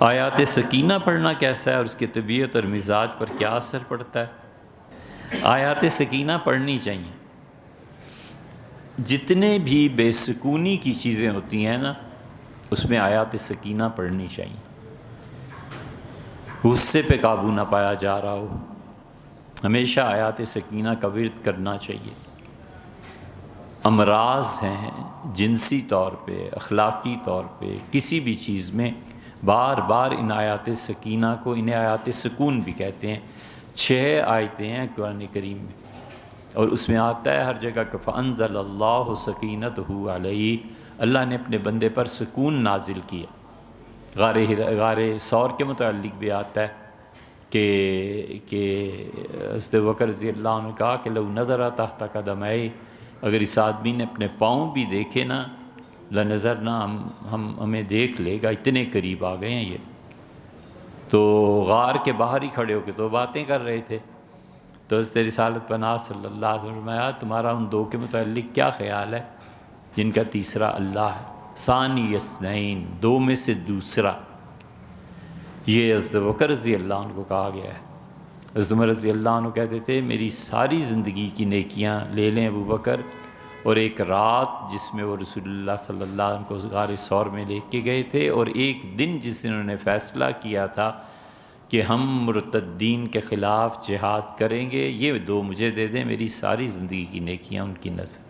آیات سکینہ پڑھنا کیسا ہے اور اس کی طبیعت اور مزاج پر کیا اثر پڑتا ہے؟ آیات سکینہ پڑھنی چاہیے۔ جتنے بھی بے سکونی کی چیزیں ہوتی ہیں نا، اس میں آیات سکینہ پڑھنی چاہیے۔ غصے پہ قابو نہ پایا جا رہا ہو، ہمیشہ آیات سکینہ کا ورد کرنا چاہیے۔ امراض ہیں جنسی طور پہ، اخلاقی طور پہ، کسی بھی چیز میں بار بار ان آیات سکینہ کو، انہیں آیات سکون بھی کہتے ہیں۔ 6 آیتیں ہیں قرآن کریم میں، اور اس میں آتا ہے ہر جگہ کہ فَأَنزَلَ اللَّهُ سَكِينَتَهُ عَلَيْهِ، اللہ نے اپنے بندے پر سکون نازل کیا۔ غار ثور کے متعلق بھی آتا ہے کہ حضرت بکر رضی اللہ عنہ نے کہا کہ لو نظر تحت قدمائے، اگر اس آدمی نے اپنے پاؤں بھی دیکھے نا، لنظرنا، ہمیں دیکھ لے گا، اتنے قریب آ گئے ہیں یہ۔ تو غار کے باہر ہی کھڑے ہو کے تو باتیں کر رہے تھے، تو حضرت رسالت پناہ صلی اللہ علیہ وسلم نے فرمایا تمہارا ان 2 کے متعلق کیا خیال ہے جن کا تیسرا اللہ ہے؟ ثانی اثنین، 2 میں سے دوسرا۔ یہ حضرت بکر رضی اللہ عنہ کو کہا گیا ہے۔ حضرت عمر رضی اللہ عنہ کہتے تھے میری ساری زندگی کی نیکیاں لے لیں ابو بکر، اور ایک رات جس میں وہ رسول اللہ صلی اللہ علیہ وسلم کو غار ثور میں لے کے گئے تھے، اور ایک دن جس دن انہوں نے فیصلہ کیا تھا کہ ہم مرتدین کے خلاف جہاد کریں گے، یہ 2 مجھے دے دیں، میری ساری زندگی کی نیکیاں ان کی نظر۔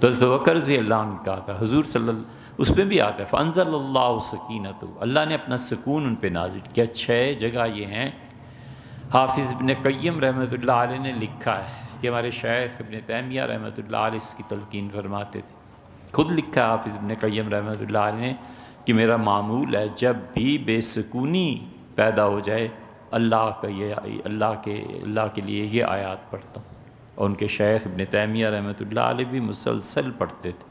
تو حضرت بکر رضی اللہ عنہ نے کہا تھا، حضور صلی اللہ، اس میں بھی آتا ہے فَأَنزَلَ اللَّهُ سَكِينَتَهُ، اللہ نے اپنا سکون ان پہ نازل کیا۔ 6 جگہ یہ ہیں۔ حافظ ابن قیم رحمۃ اللہ علیہ نے لکھا ہے کہ ہمارے شیخ ابن تیمیہ رحمۃ اللہ علیہ اس کی تلقین فرماتے تھے، خود لکھا ہے حافظ ابن قیم رحمۃ اللہ علیہ نے کہ میرا معمول ہے جب بھی بے سکونی پیدا ہو جائے اللہ کے لیے یہ آیات پڑھتا ہوں، اور ان کے شیخ ابن تیمیہ رحمۃ اللہ علیہ بھی مسلسل پڑھتے تھے۔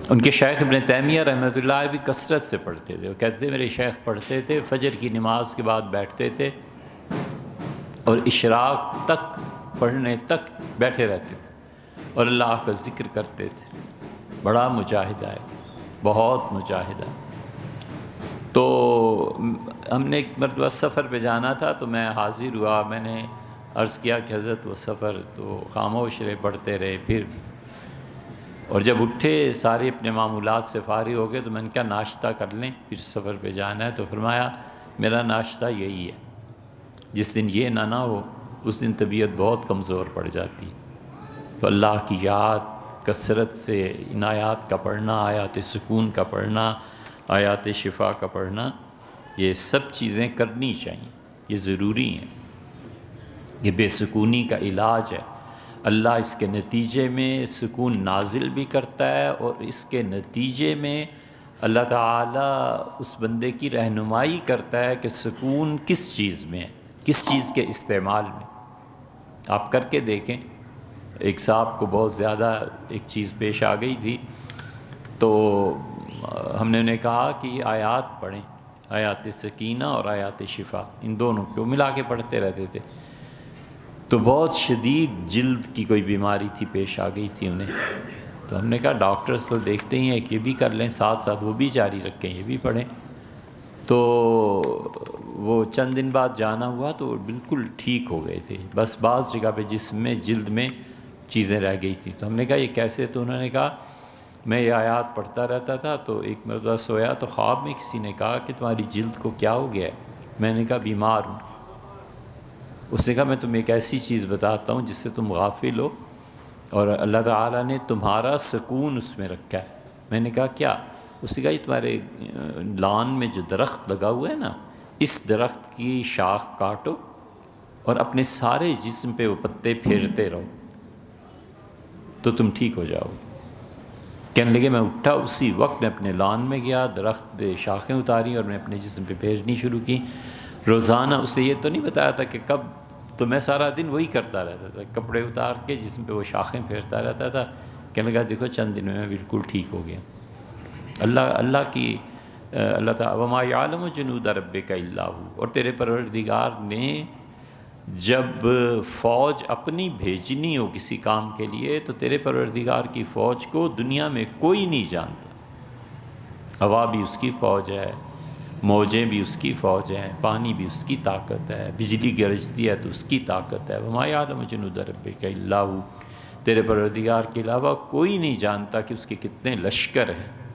ان کے شیخ ابن تیمیہ رحمۃ اللہ بھی کثرت سے پڑھتے تھے۔ وہ کہتے تھے میرے شیخ پڑھتے تھے، فجر کی نماز کے بعد بیٹھتے تھے اور اشراق تک پڑھنے تک بیٹھے رہتے تھے اور اللہ کا ذکر کرتے تھے۔ بڑا مجاہدہ ہے، بہت مجاہدہ۔ تو ہم نے ایک مرتبہ سفر پہ جانا تھا تو میں حاضر ہوا، میں نے عرض کیا کہ حضرت وہ سفر، تو خاموش رہے، پڑھتے رہے۔ پھر اور جب اٹھے سارے اپنے معمولات سے فارغ ہو گئے تو میں نے کہا ناشتہ کر لیں، پھر سفر پہ جانا ہے۔ تو فرمایا میرا ناشتہ یہی ہے، جس دن یہ نہ ہو اس دن طبیعت بہت کمزور پڑ جاتی۔ تو اللہ کی یاد کثرت سے، ان آیات کا پڑھنا، آیات سکون کا پڑھنا، آیات شفا کا پڑھنا، یہ سب چیزیں کرنی چاہیے، یہ ضروری ہیں۔ یہ بے سکونی کا علاج ہے۔ اللہ اس کے نتیجے میں سکون نازل بھی کرتا ہے، اور اس کے نتیجے میں اللہ تعالیٰ اس بندے کی رہنمائی کرتا ہے کہ سکون کس چیز میں ہے، کس چیز کے استعمال میں۔ آپ کر کے دیکھیں، ایک صاحب کو بہت زیادہ ایک چیز پیش آ گئی تھی، تو ہم نے انہیں کہا کہ یہ آیات پڑھیں، آیات سکینہ اور آیات شفا، ان دونوں کو ملا کے پڑھتے رہتے تھے۔ تو بہت شدید جلد کی کوئی بیماری تھی، پیش آ گئی تھی انہیں۔ تو ہم نے کہا ڈاکٹرز تو دیکھتے ہی ہیں کہ یہ بھی کر لیں، ساتھ ساتھ وہ بھی جاری رکھیں، یہ بھی پڑھیں۔ تو وہ چند دن بعد جانا ہوا تو بالکل ٹھیک ہو گئے تھے، بس بعض جگہ پہ جسم میں، جلد میں چیزیں رہ گئی تھیں۔ تو ہم نے کہا یہ کیسے؟ تو انہوں نے کہا میں یہ آیات پڑھتا رہتا تھا، تو ایک مرتبہ سویا تو خواب میں کسی نے کہا کہ تمہاری جلد کو کیا ہو گیا ہے؟ میں نے کہا بیمار ہوں۔ اس نے کہا میں تمہیں ایک ایسی چیز بتاتا ہوں جس سے تم غافل ہو، اور اللہ تعالیٰ نے تمہارا سکون اس میں رکھا ہے۔ میں نے کہا کیا؟ اس نے کہا یہ تمہارے لان میں جو درخت لگا ہوا ہے نا، اس درخت کی شاخ کاٹو اور اپنے سارے جسم پہ وہ پتے پھیرتے رہو تو تم ٹھیک ہو جاؤ۔ کہنے لگے میں اٹھا، اسی وقت میں اپنے لان میں گیا، درخت شاخیں اتاری اور میں اپنے جسم پہ پھیرنی شروع کی روزانہ۔ اسے یہ تو نہیں بتایا تھا کہ کب، تو میں سارا دن وہی کرتا رہتا تھا، کپڑے اتار کے جسم پہ وہ شاخیں پھیرتا رہتا تھا۔ کہنے لگا دیکھو چند دن میں بالکل ٹھیک ہو گیا۔ اللہ تعالیٰ وما یعلم جنود ربک الا ہو، اور تیرے پروردگار نے جب فوج اپنی بھیجنی ہو کسی کام کے لیے تو تیرے پروردگار کی فوج کو دنیا میں کوئی نہیں جانتا۔ ہوا بھی اس کی فوج ہے، موجیں بھی اس کی فوج ہیں، پانی بھی اس کی طاقت ہے، بجلی گرجتی ہے تو اس کی طاقت ہے۔ وما یعلم جنود ربک الا ھو، تیرے پروردگار کے علاوہ کوئی نہیں جانتا کہ اس کے کتنے لشکر ہیں۔